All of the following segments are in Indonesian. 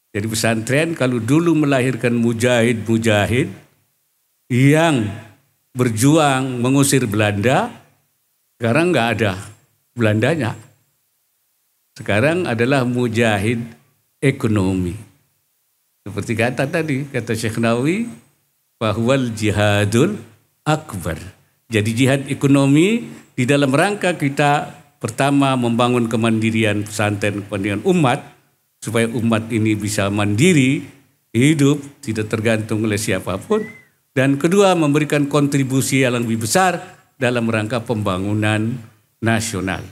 Jadi pesantren kalau dulu melahirkan mujahid-mujahid yang berjuang mengusir Belanda, sekarang nggak ada Belandanya. Sekarang adalah mujahid ekonomi. Seperti kata Syekh Nawawi, bahwal jihadul akbar. Jadi jihad ekonomi di dalam rangka kita pertama membangun kemandirian pesantren kepentingan umat, supaya umat ini bisa mandiri, hidup, tidak tergantung oleh siapapun. Dan kedua, memberikan kontribusi yang lebih besar dalam rangka pembangunan nasional.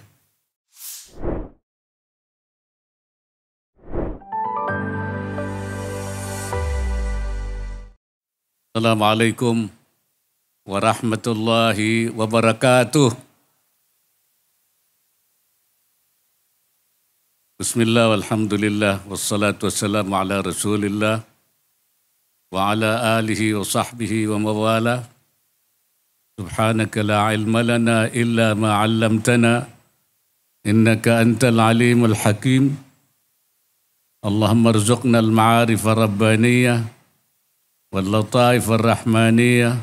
Assalamualaikum warahmatullahi wabarakatuh. Bismillah walhamdulillah wassalatu wassalamu ala rasulillah wa ala alihi wa sahbihi wa mawala. Subhanaka la ilma lana illa ma 'allamtana innaka antal alimul hakim. Allahumma rzuqna al-ma'arif ar-rabbaniyah wal lataif ar-rahmaniyah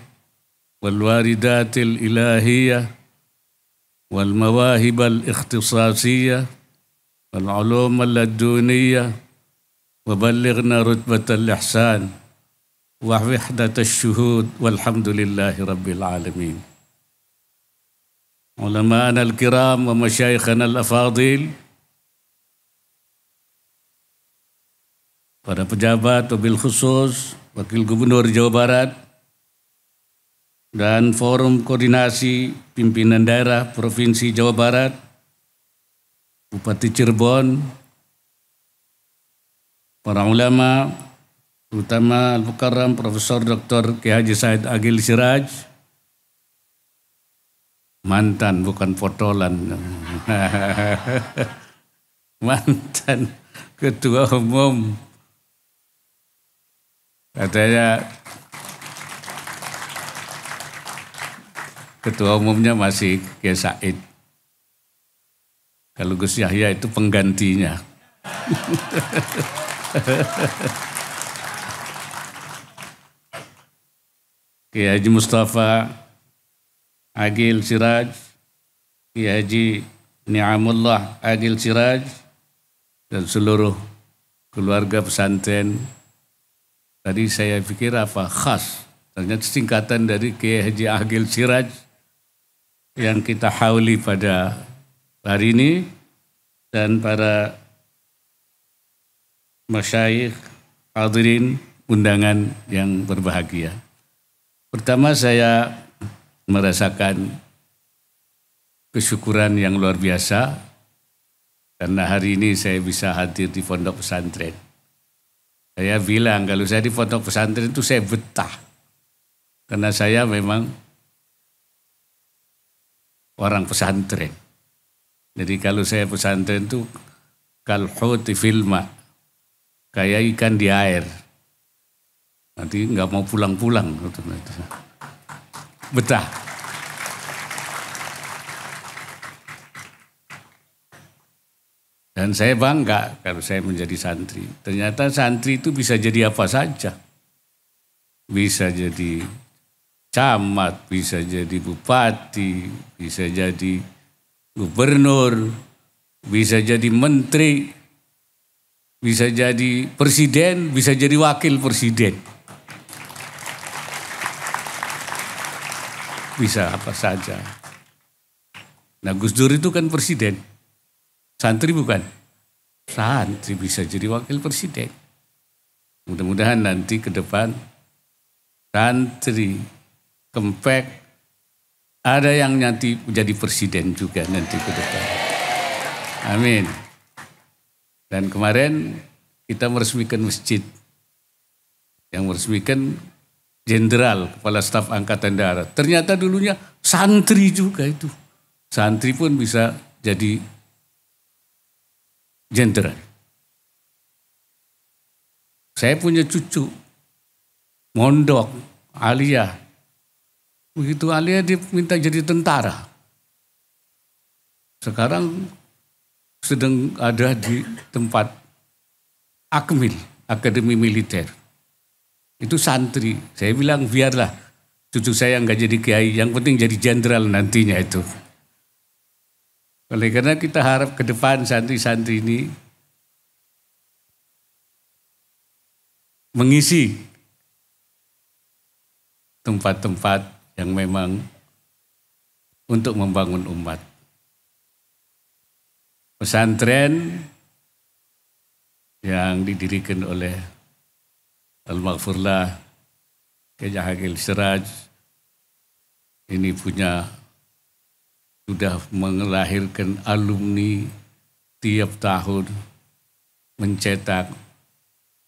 wal waridat al-ilahiyah wal mawahib al-ikhtisasiyah wal ulum al-laduniyah wa ballighna rutbat al-ihsan wa wahdat asy-syuhud walhamdulillahi rabbil alamin. Ulama'ana al-kiram wa masyayikhana al-afadil, para pejabat wabil khusus Wakil Gubernur Jawa Barat dan Forum Koordinasi Pimpinan Daerah Provinsi Jawa Barat, Bupati Cirebon, para ulama, terutama Al-Mukarram Profesor Dr. Kiai Haji Said Agil Siraj, mantan bukan fotolan, mantan Ketua Umum. Katanya ketua umumnya masih Kiai Said. Kalau Gus Yahya itu penggantinya. Kiai Haji Mustafa Agil Siraj, Kiai Haji Ni'amullah Agil Siraj, dan seluruh keluarga pesantren. Tadi saya pikir apa khas, ternyata singkatan dari Kiai Haji Agil Siraj yang kita hauli pada hari ini, dan para masyayikh hadirin undangan yang berbahagia. Pertama, saya merasakan kesyukuran yang luar biasa karena hari ini saya bisa hadir di pondok pesantren. Saya bilang kalau saya di pondok pesantren itu saya betah. Karena saya memang orang pesantren. Jadi kalau saya pesantren itu kalhuti filma, kayak ikan di air. Nanti nggak mau pulang-pulang. Betah. Dan saya bangga kalau saya menjadi santri. Ternyata santri itu bisa jadi apa saja. Bisa jadi camat, bisa jadi bupati, bisa jadi gubernur, bisa jadi menteri, bisa jadi presiden, bisa jadi wakil presiden. Bisa apa saja. Nah, Gus Dur itu kan presiden. Santri bukan? Santri bisa jadi wakil presiden. Mudah-mudahan nanti ke depan santri kempek ada yang nanti menjadi presiden juga nanti ke depan. Amin. Dan kemarin kita meresmikan masjid. Yang meresmikan Jenderal Kepala Staf Angkatan Darat. Ternyata dulunya santri juga itu. Santri pun bisa jadi jenderal. Saya punya cucu, mondok, Alia. Begitu Alia dia minta jadi tentara. Sekarang sedang ada di tempat Akmil, akademi militer. Itu santri. Saya bilang biarlah cucu saya nggak jadi kiai, yang penting jadi jenderal nantinya itu. Oleh karena kita harap ke depan santri-santri ini mengisi tempat-tempat yang memang untuk membangun umat. Pesantren yang didirikan oleh Al-Maghfurlah Kiai Hakil Siraj ini sudah melahirkan alumni tiap tahun, mencetak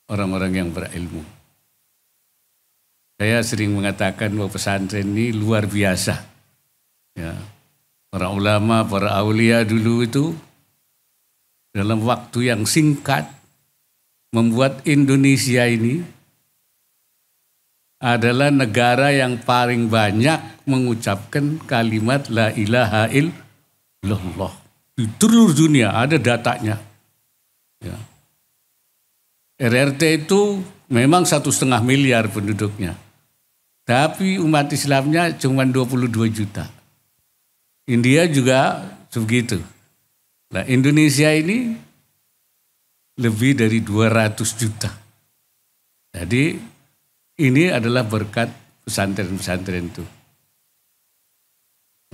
orang-orang yang berilmu. Saya sering mengatakan bahwa pesantren ini luar biasa. Ya, para ulama, para aulia dulu itu dalam waktu yang singkat membuat Indonesia ini adalah negara yang paling banyak mengucapkan kalimat la ilaha illallah. Di seluruh dunia ada datanya. Ya. RRT itu memang 1,5 miliar penduduknya. Tapi umat Islamnya cuma 22 juta. India juga sebegitu. Nah, Indonesia ini lebih dari 200 juta. Jadi ini adalah berkat pesantren-pesantren itu.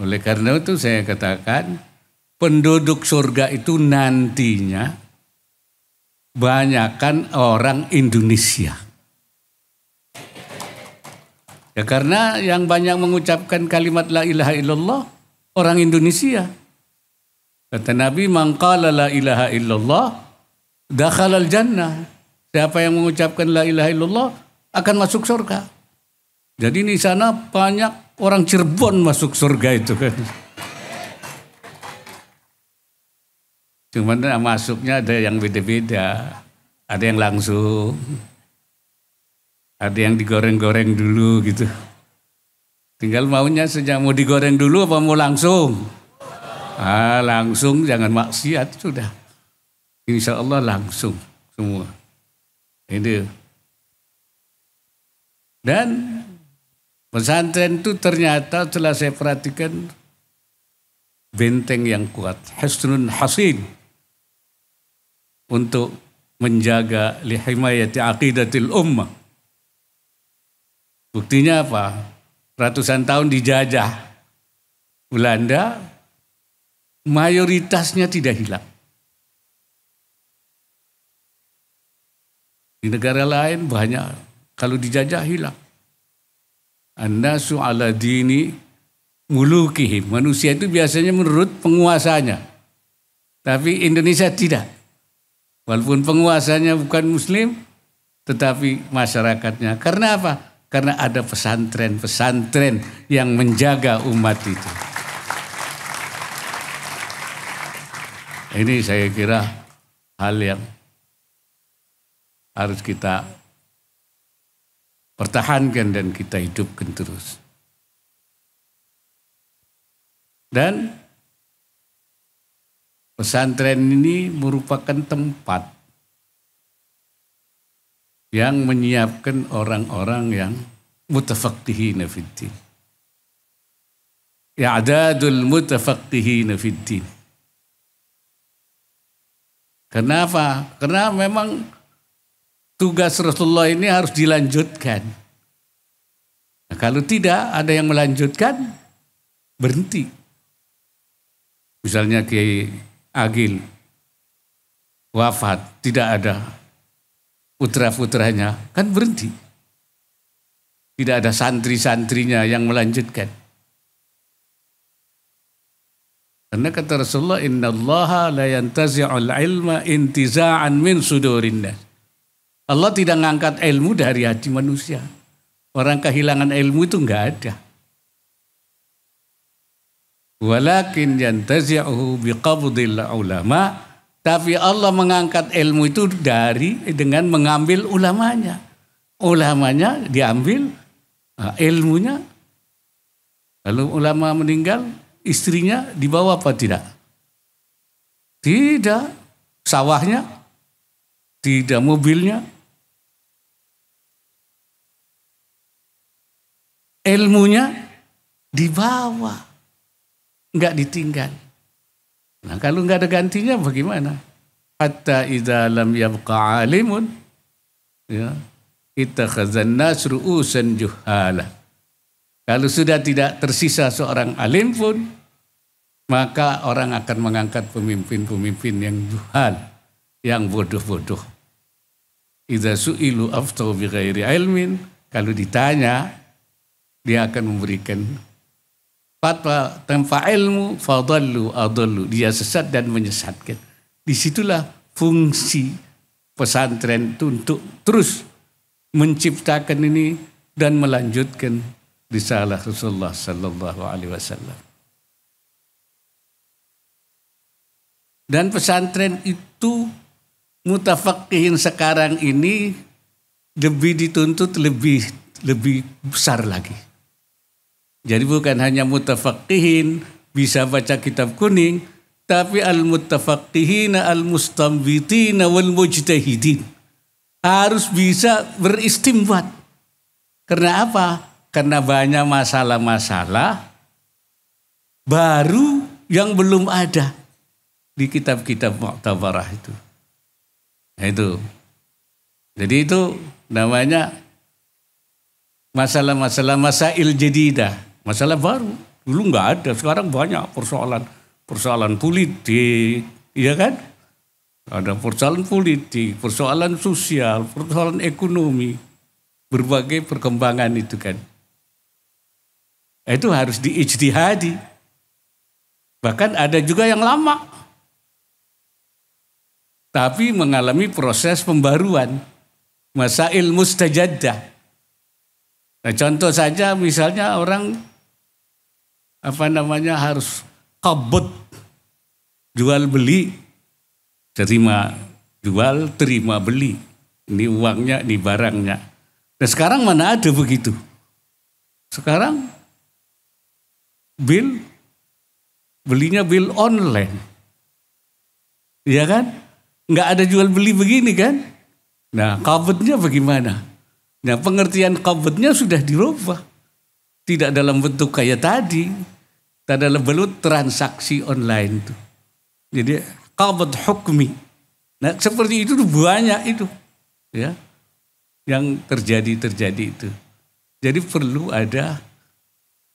Oleh karena itu saya katakan penduduk surga itu nantinya banyakkan orang Indonesia. Ya karena yang banyak mengucapkan kalimat la ilaha illallah orang Indonesia. Kata Nabi, man qala la ilaha illallah dakhalal jannah. Siapa yang mengucapkan la ilaha illallah akan masuk surga. Jadi di sana banyak orang Cirebon masuk surga itu kan. Cuman masuknya ada yang beda-beda. Ada yang langsung. Ada yang digoreng-goreng dulu gitu. Tinggal maunya sejak mau digoreng dulu apa mau langsung. Langsung jangan maksiat sudah. Insya Allah langsung semua. Ini. Dan pesantren itu ternyata setelah saya perhatikan benteng yang kuat. Hasnun hasin. Untuk menjaga lihimayati aqidatil ummah. Buktinya apa? Ratusan tahun dijajah Belanda, mayoritasnya tidak hilang. Di negara lain banyak, kalau dijajah hilang. An-nasu ala dini mulukihim. Manusia itu biasanya menurut penguasanya. Tapi Indonesia tidak. Walaupun penguasanya bukan muslim, tetapi masyarakatnya. Karena apa? Karena ada pesantren-pesantren yang menjaga umat itu. Ini saya kira hal yang harus kita pertahankan dan kita hidupkan terus. Dan pesantren ini merupakan tempat yang menyiapkan orang-orang yang mutafaqqihina fiddin. I'dadul mutafaqqihina fiddin. Kenapa? Karena memang tugas Rasulullah ini harus dilanjutkan. Nah, kalau tidak ada yang melanjutkan, berhenti. Misalnya Kiai Agil wafat, tidak ada putra-putranya, kan berhenti. Tidak ada santri-santrinya yang melanjutkan. Karena kata Rasulullah, innallaha la yantazi'ul ilma intiza'an min sudurin nas. Allah tidak ngangkat ilmu dari hati manusia. Orang kehilangan ilmu itu enggak ada. Walakin yantazi'uhu biqabdil ulama. Tapi Allah mengangkat ilmu itu dengan mengambil ulamanya. Ulamanya diambil, ilmunya. Lalu ulama meninggal, istrinya dibawa apa tidak? Tidak. Sawahnya, tidak mobilnya, ilmunya dibawa, nggak ditinggal. Nah kalau nggak ada gantinya bagaimana? Hatta idza lam yabqa alimun, ya, ittakhadhan nas ru'usan juhala. Kalau sudah tidak tersisa seorang alim pun, maka orang akan mengangkat pemimpin-pemimpin yang juhal, yang bodoh-bodoh. Idza su'ilu aftau bi ghairi ilmin, kalau ditanya dia akan memberikan fatwa tanpa ilmu, fadallu adallu, dia sesat dan menyesatkan. Disitulah fungsi pesantren itu untuk terus menciptakan ini dan melanjutkan risalah Rasulullah sallallahu alaihi wasallam. Dan pesantren itu mutafaqihin sekarang ini lebih dituntut lebih besar lagi. Jadi bukan hanya mutafaqihin bisa baca kitab kuning, tapi al-mutafaqihina al-mustambitina wal mujtahidin. Harus bisa beristimbat. Karena apa? Karena banyak masalah-masalah baru yang belum ada di kitab-kitab Mu'tabarah itu. Nah itu. Jadi itu namanya masalah-masalah masail jadidah. Masalah baru. Dulu nggak ada, sekarang banyak persoalan politik, iya kan? Ada persoalan politik, persoalan sosial, persoalan ekonomi, berbagai perkembangan itu kan. Itu harus diijtihadi. Bahkan ada juga yang lama, tapi mengalami proses pembaruan, masail mustajaddah. Nah, contoh saja misalnya orang harus qabd, jual beli, terima jual, terima beli. Ini uangnya, ini barangnya. Nah sekarang mana ada begitu? Sekarang belinya bil online. Iya kan? Nggak ada jual beli begini kan? Nah qabdnya bagaimana? Nah pengertian qabdnya sudah dirubah. Tidak dalam bentuk kayak tadi. Tidak dalam bentuk transaksi online itu. Jadi qabd hukmi. Nah seperti itu banyak itu. Ya, yang terjadi itu. Jadi perlu ada,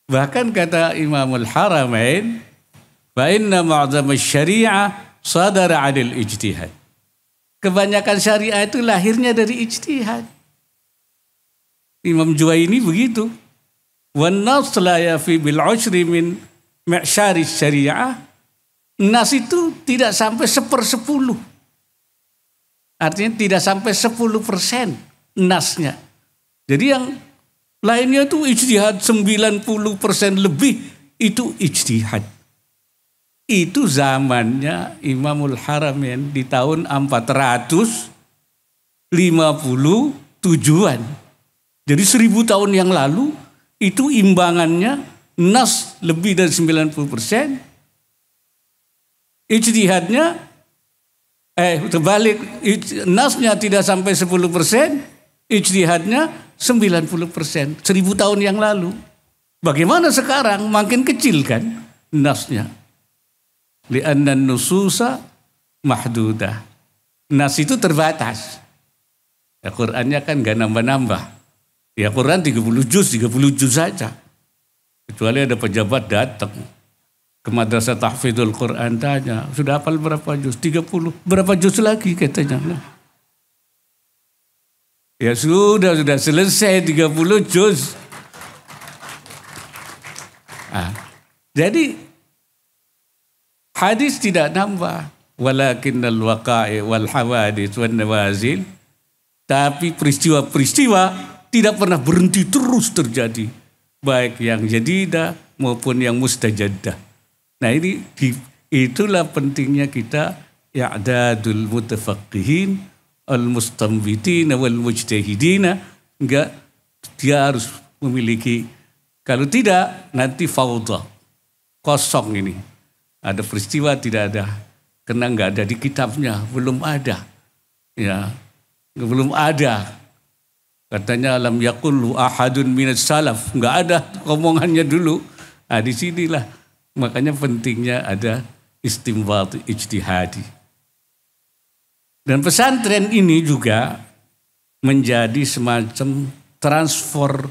bahkan kata Imamul Haramain, fa inna ma'zam syariah sadara 'anil ijtihad. Kebanyakan syariah itu lahirnya dari ijtihad. Imam Juwaini begitu. Wan nas la yafi bil ushri min ma'syari syariah. Nas itu tidak sampai 1/10. Artinya tidak sampai 10% nasnya. Jadi yang lainnya itu ijtihad 90% lebih itu ijtihad. Itu zamannya Imamul Haramain di tahun 457-an. Jadi 1000 tahun yang lalu itu imbangannya nas lebih dari 90%. Ijtihadnya terbalik, nasnya tidak sampai 10%, ijtihadnya 90%. 1000 tahun yang lalu. Bagaimana sekarang? Makin kecil kan nasnya. Li'anna nususa mahdudah. Nas itu terbatas. Ya, Qur'annya kan gak nambah-nambah. Ya Qur'an 30 juz saja. Kecuali ada pejabat datang ke madrasah tahfidzul Quran, tanya, sudah hafal berapa juz? 30. Berapa juz lagi katanya? Ya sudah selesai 30 juz. Jadi hadis tidak nambah, walakinnal waqa'i wal hawadits wan nawazil, tapi peristiwa-peristiwa tidak pernah berhenti, terus terjadi, baik yang jadidah maupun yang mustajaddah. Nah ini itulah pentingnya kita i'dadul mutafaqihin al-mustanbitina wal mujtahidina. Enggak, dia harus memiliki, kalau tidak nanti fawdah, kosong ini. Ada peristiwa tidak ada, karena enggak ada di kitabnya, belum ada. Ya, belum ada. Katanya alam yaqullu ahadun minas salaf. Enggak ada omongannya dulu. Nah, di sinilah makanya pentingnya ada istinbat ijtihadi. Dan pesantren ini juga menjadi semacam transmitter,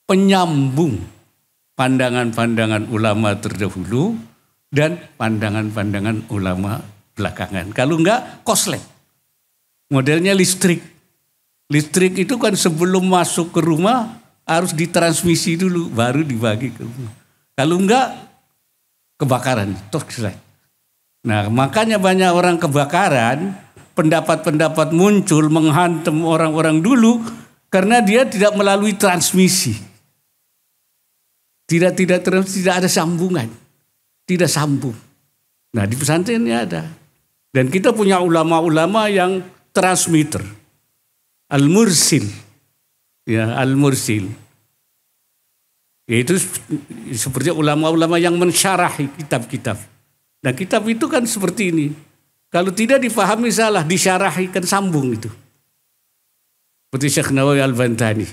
penyambung pandangan-pandangan ulama terdahulu dan pandangan-pandangan ulama belakangan. Kalau enggak, koslet. Modelnya listrik. Listrik itu kan sebelum masuk ke rumah harus ditransmisi dulu, baru dibagi ke rumah. Kalau enggak, kebakaran. Nah, makanya banyak orang kebakaran, pendapat-pendapat muncul menghantam orang-orang dulu karena dia tidak melalui transmisi. Tidak ada sambungan. Tidak sambung. Nah, di pesantren ini ada. Dan kita punya ulama-ulama yang transmitter. Al-Mursil. Ya, Al-Mursil. Yaitu seperti ulama-ulama yang mensyarahi kitab-kitab. Nah, kitab itu kan seperti ini. Kalau tidak difahami salah, disyarahi kan sambung itu. Seperti Syekh Nawawi Al-Bantani.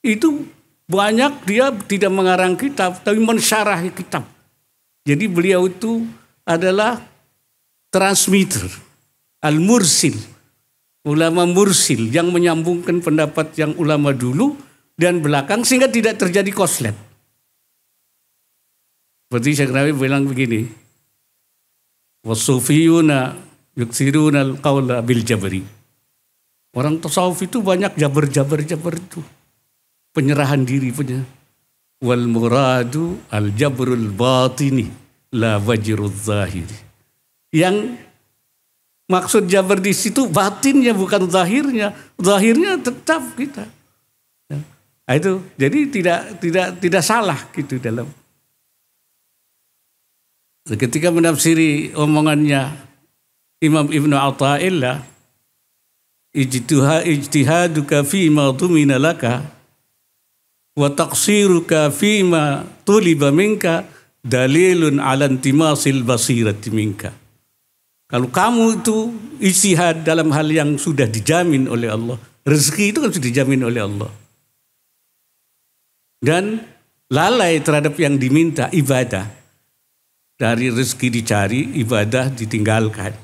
Itu banyak dia tidak mengarang kitab, tapi mensyarahi kitab. Jadi beliau itu adalah transmitter, al-mursil, ulama mursil yang menyambungkan pendapat yang ulama dulu dan belakang sehingga tidak terjadi koslet. Seperti Syekh Nawawi bilang begini, wasufiyuna yuksiruna al-qawla bil jabri. Orang tasawuf itu banyak jabar itu. Penyerahan diri punya. Wal muradu al jabrul batini la wajrul zahiri. Yang maksud jabar di situ batinnya bukan zahirnya. Zahirnya tetap kita. Nah, itu jadi tidak salah gitu dalam. Ketika menafsiri omongannya Imam Ibnu Athaillah, ijtihaduka fima tumina laka wa taqsiruka fima tuliba minka dalilun ala intimasil basirati minka. Kalau kamu itu ijtihad dalam hal yang sudah dijamin oleh Allah, rezeki itu kan sudah dijamin oleh Allah, dan lalai terhadap yang diminta ibadah, dari rezeki dicari, ibadah ditinggalkan,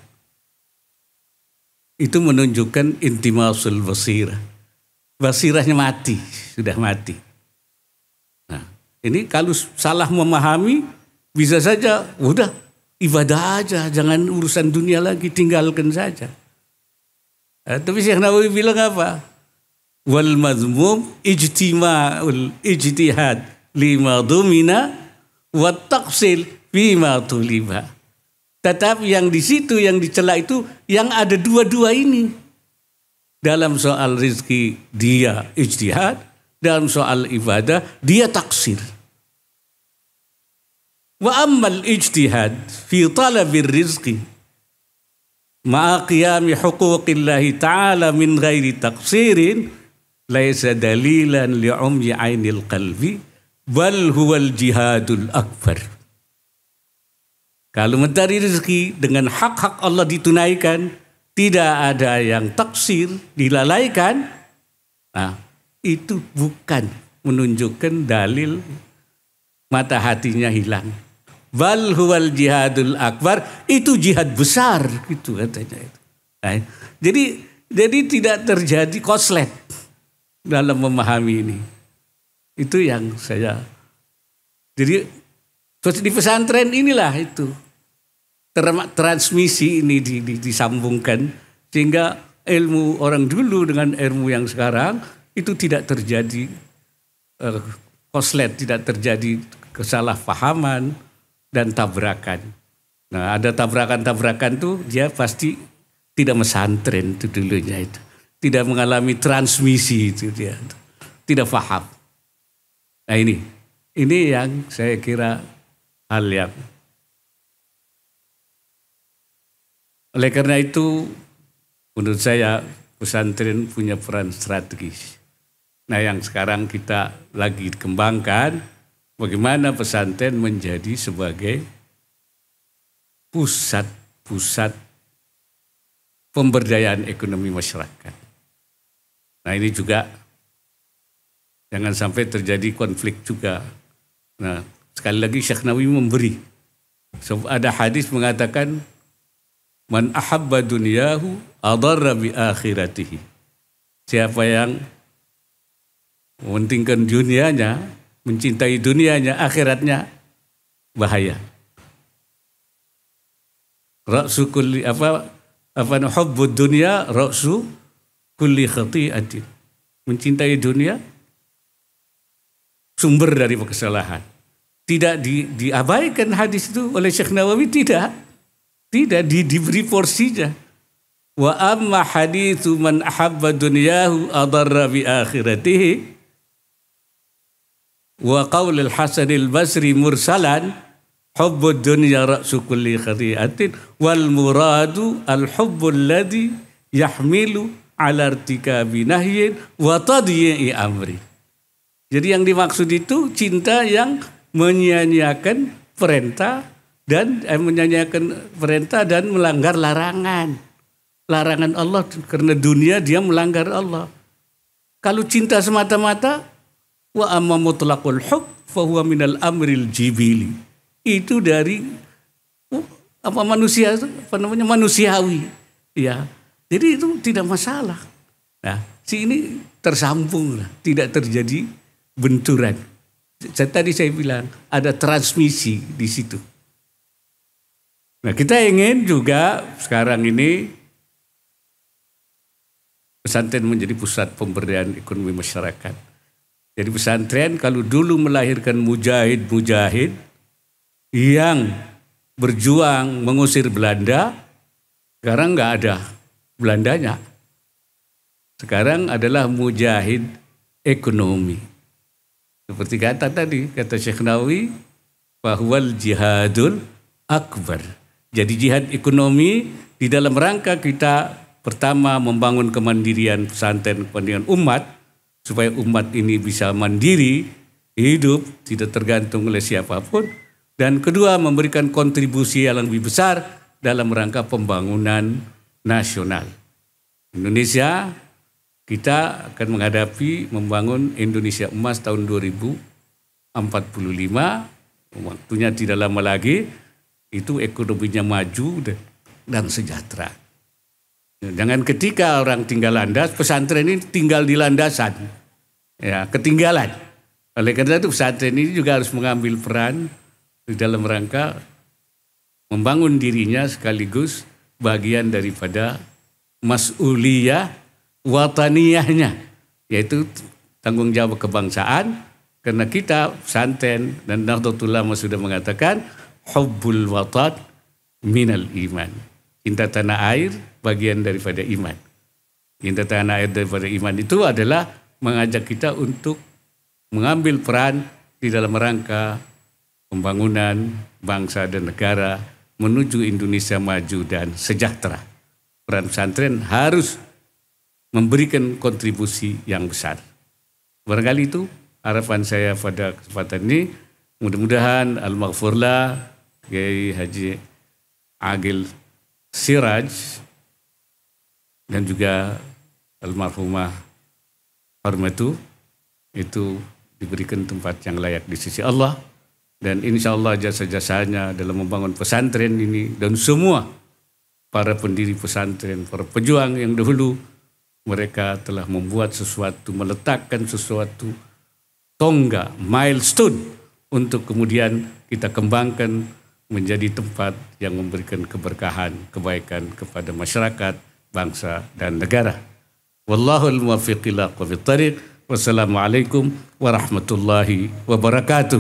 itu menunjukkan intimasul basirah. Basirahnya mati, sudah mati. Nah, ini kalau salah memahami, bisa saja udah ibadah aja, jangan urusan dunia lagi, tinggalkan saja. Tapi Syekh Nawawi bilang apa? Wal mazmum ijtima'ul ijtihad lima dumina wa taqsil bima tuliba. Tetapi yang di situ, yang dicela itu, yang ada dua-dua ini. Dalam soal rezeki dia ijtihad, dalam soal ibadah dia taksir. Wa ammal ijtihad fi talabir rizqi ma'a qiyami huquqillahi ta'ala min ghairi taksirin laisa dalilan li'umyi ainil qalbi bal huwal jihadul akbar. Kalau mencari rezeki dengan hak-hak Allah ditunaikan, tidak ada yang taksir, dilalaikan, nah, itu bukan menunjukkan dalil mata hatinya hilang. Bal huwal jihadul akbar, itu jihad besar, gitu katanya itu. Nah, jadi tidak terjadi koslet dalam memahami ini. Itu yang saya. Jadi di pesantren inilah itu transmisi ini disambungkan sehingga ilmu orang dulu dengan ilmu yang sekarang itu tidak terjadi koslet, tidak terjadi kesalahpahaman dan tabrakan. Nah, ada tabrakan-tabrakan tuh dia pasti tidak mesantren itu dulunya itu, tidak mengalami transmisi itu dia, tidak paham. Nah ini yang saya kira hal yang. Oleh karena itu, menurut saya pesantren punya peran strategis. Nah, yang sekarang kita lagi kembangkan, bagaimana pesantren menjadi sebagai pusat pusat pemberdayaan ekonomi masyarakat. Nah ini juga jangan sampai terjadi konflik juga. Nah sekali lagi Syekh Nawawi memberi. So, ada hadis mengatakan man ahabba dunyahu adarra bi akhiratihi. Siapa yang mementingkan dunianya, mencintai dunianya, akhiratnya bahaya. Ra'su kulli apa hubbud dunya ra'su kulli khati'atin. Mencintai dunia sumber dari kesalahan. Tidak diabaikan hadis itu oleh Syekh Nawawi, tidak diberi porsinya. Wa amma haditsu man ahabba dunyahu adarra bi akhiratihi wa qaul al-Hasan al-Basri mursalan hubbud dunya ra'su kulli khati'atin wal muradu al-hubbu alladhi yahmilu ala irtikabi nahyin wa tadyi'i amri. Jadi yang dimaksud itu cinta yang menyia-nyiakan perintah dan melanggar larangan Allah, karena dunia dia melanggar Allah. Kalau cinta semata-mata, wa amma mutlaqul hub fa huwa minal amril jibili. Itu dari manusiawi. Ya. Jadi itu tidak masalah. Nah, ini tersambung lah, tidak terjadi benturan. Tadi saya bilang ada transmisi di situ. Nah, kita ingin juga sekarang ini pesantren menjadi pusat pemberdayaan ekonomi masyarakat. Jadi pesantren kalau dulu melahirkan mujahid-mujahid yang berjuang mengusir Belanda, sekarang nggak ada Belandanya. Sekarang adalah mujahid ekonomi. Seperti kata Syekh Nawawi, bahwal jihadul akbar. Jadi jihad ekonomi di dalam rangka kita pertama membangun kemandirian pesantren kepentingan umat, supaya umat ini bisa mandiri, hidup, tidak tergantung oleh siapapun. Dan kedua, memberikan kontribusi yang lebih besar dalam rangka pembangunan nasional. Indonesia, kita akan menghadapi membangun Indonesia emas tahun 2045, waktunya tidak lama lagi, itu ekonominya maju dan sejahtera. Jangan ketika orang tinggal landas, pesantren ini tinggal di landasan, ya ketinggalan. Oleh karena itu pesantren ini juga harus mengambil peran di dalam rangka membangun dirinya sekaligus bagian daripada mas'uliyah wataniyahnya, yaitu tanggung jawab kebangsaan. Karena kita pesantren dan Nahdlatul Ulama sudah mengatakan hubbul watan minal iman. Cinta tanah air bagian daripada iman. Cinta tanah air daripada iman itu adalah mengajak kita untuk mengambil peran di dalam rangka pembangunan bangsa dan negara menuju Indonesia maju dan sejahtera. Peran pesantren harus memberikan kontribusi yang besar. Barangkali itu harapan saya pada kesempatan ini. Mudah-mudahan Al-Maghfurlah Kiai Haji Agil Siraj dan juga almarhumah Hormatu itu diberikan tempat yang layak di sisi Allah, dan insya Allah jasa-jasanya dalam membangun pesantren ini dan semua para pendiri pesantren, para pejuang yang dahulu, mereka telah membuat sesuatu, meletakkan sesuatu tonggak, milestone untuk kemudian kita kembangkan menjadi tempat yang memberikan keberkahan, kebaikan kepada masyarakat, bangsa dan negara. Wallahul muwaffiq ila aqwamit thariq. Wassalamualaikum warahmatullahi wabarakatuh.